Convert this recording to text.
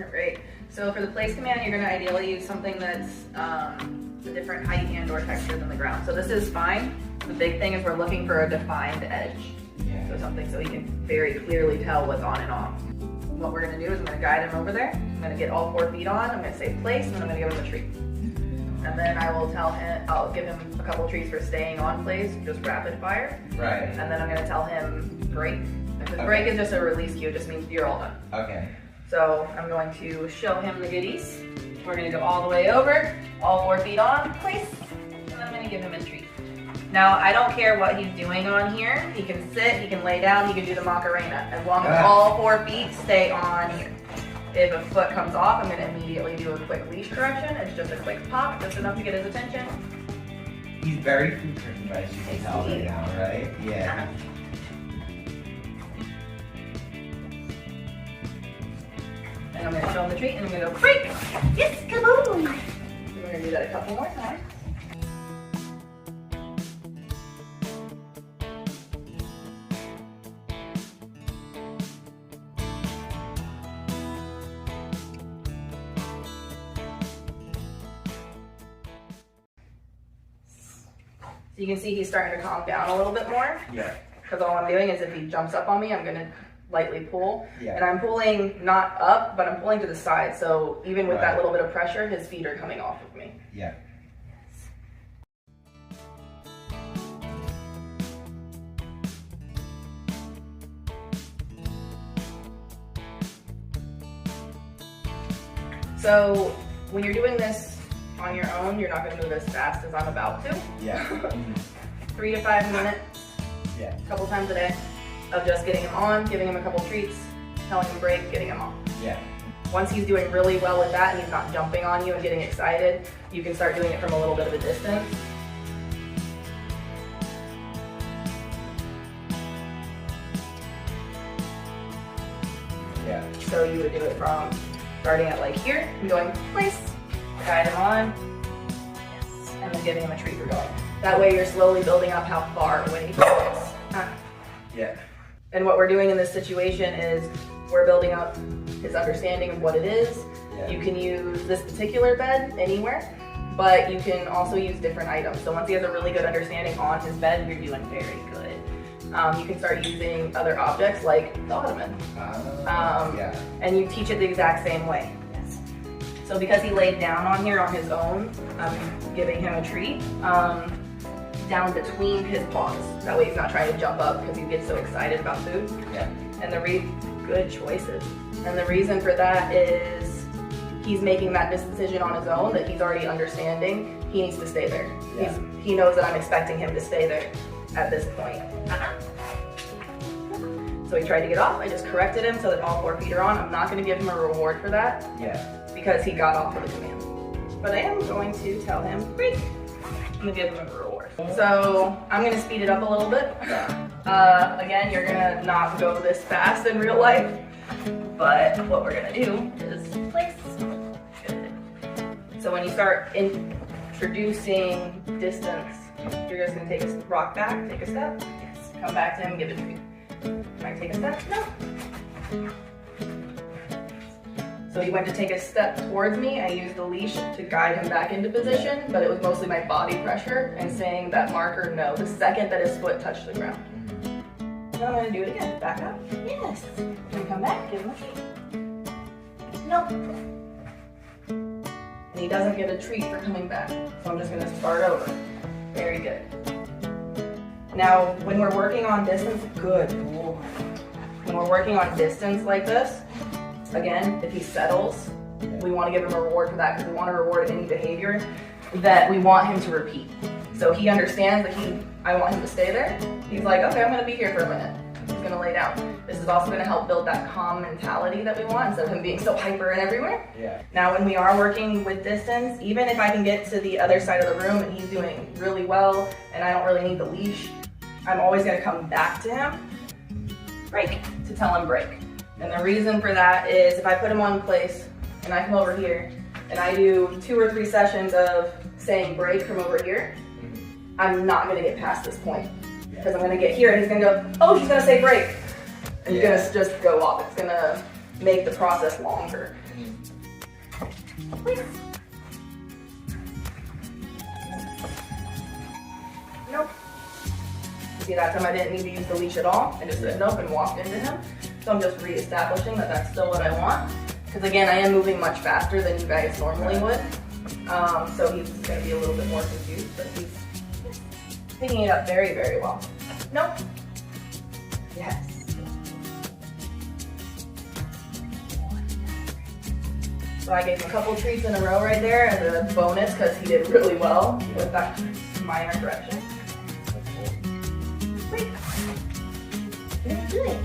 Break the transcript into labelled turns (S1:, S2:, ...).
S1: Right. So for the place command, you're going to ideally use something that's a different height and or texture than the ground. So this is fine. The big thing is we're looking for a defined edge.
S2: Yeah.
S1: So something so he can very clearly tell what's on and off. What we're going to do is I'm going to guide him over there. I'm going to get all 4 feet on. I'm going to say place, and then I'm going to give him a treat. And then I will tell him, I'll give him a couple of treats for staying on place, just rapid fire.
S2: Right.
S1: And then I'm going to tell him break. Because break is just a release cue, it just means you're all done.
S2: Okay.
S1: So I'm going to show him the goodies. We're going to go all the way over, all 4 feet on, place, and then I'm going to give him a treat. Now, I don't care what he's doing on here. He can sit, he can lay down, he can do the Macarena, as long as all 4 feet stay on here. If a foot comes off, I'm going to immediately do a quick leash correction. It's just a quick pop, just enough to get his attention.
S2: He's very food driven, as you can tell right now, right? Yeah.
S1: And I'm going to show him the treat, and I'm going to go, break! Yes, kaboom! We're going to do that a couple more times. So you can see he's starting to calm down a little bit more.
S2: Yeah.
S1: Because all I'm doing is if he jumps up on me, I'm going to lightly pull.
S2: Yeah.
S1: And I'm pulling not up, but I'm pulling to the side. So even with that little bit of pressure, his feet are coming off of me.
S2: Yeah.
S1: So when you're doing this on your own, you're not going to move as fast as I'm about to.
S2: Yeah.
S1: 3 to 5 minutes,
S2: Yeah.
S1: a couple times a day, of just getting him on, giving him a couple treats, telling him break, getting him off.
S2: Yeah.
S1: Once he's doing really well with that and he's not jumping on you and getting excited, you can start doing it from a little bit of a distance.
S2: Yeah.
S1: So you would do it from starting at like here and going place, guide him on, yes, and then giving him a treat for going. That way you're slowly building up how far away he is.
S2: Yeah.
S1: And what we're doing in this situation is we're building up his understanding of what it is.
S2: Yeah.
S1: You can use this particular bed anywhere, but you can also use different items. So once he has a really good understanding on his bed, you're doing very good. You can start using other objects like the ottoman.
S2: Yeah.
S1: And you teach it the exact same way. Yes. So because he laid down on here on his own, I'm giving him a treat down between his paws. That way he's not trying to jump up because he gets so excited about food.
S2: Yeah.
S1: And good choices. And the reason for that is he's making that decision on his own that he's already understanding. He needs to stay there.
S2: Yeah.
S1: He knows that I'm expecting him to stay there at this point. So he tried to get off. I just corrected him so that all 4 feet are on. I'm not going to give him a reward for that.
S2: Yeah.
S1: Because he got off of the command. But I am going to tell him, break. I'm going to give him a reward. So I'm going to speed it up a little bit. Again, you're going to not go this fast in real life. But what we're going to do is place. Good. So when you start introducing distance, you're just going to take a rock back, take a step. Yes. Come back to him, give it a treat. Might take a step? No. So he went to take a step towards me. I used the leash to guide him back into position, but it was mostly my body pressure and saying that marker no the second that his foot touched the ground. Now I'm going to do it again. Back up. Yes. And come back, give him a treat. No. And he doesn't get a treat for coming back. So I'm just going to start over. Very good. Now, when we're working on distance, good. When we're working on distance like this, again, if he settles, we want to give him a reward for that because we want to reward any behavior that we want him to repeat. So he understands that I want him to stay there. He's like, okay, I'm going to be here for a minute. He's going to lay down. This is also going to help build that calm mentality that we want instead of him being so hyper and everywhere.
S2: Yeah.
S1: Now, when we are working with distance, even if I can get to the other side of the room and he's doing really well and I don't really need the leash, I'm always going to come back to him, break, to tell him break. And the reason for that is if I put him on place and I come over here and I do 2 or 3 sessions of saying break from over here, I'm not going to get past this point. Because I'm going to get here and he's going to go, oh, she's going to say break. And he's going to just go off. It's going to make the process longer. Please. Nope. See, that time I didn't need to use the leash at all. I just stood up and walked into him. So I'm just reestablishing that that's still what I want. Because again, I am moving much faster than you guys normally would. So he's going to be a little bit more confused, but he's picking it up very, very well. Nope. Yes. So I gave him a couple treats in a row right there as a bonus because he did really well with that minor correction. Wait. What are you doing?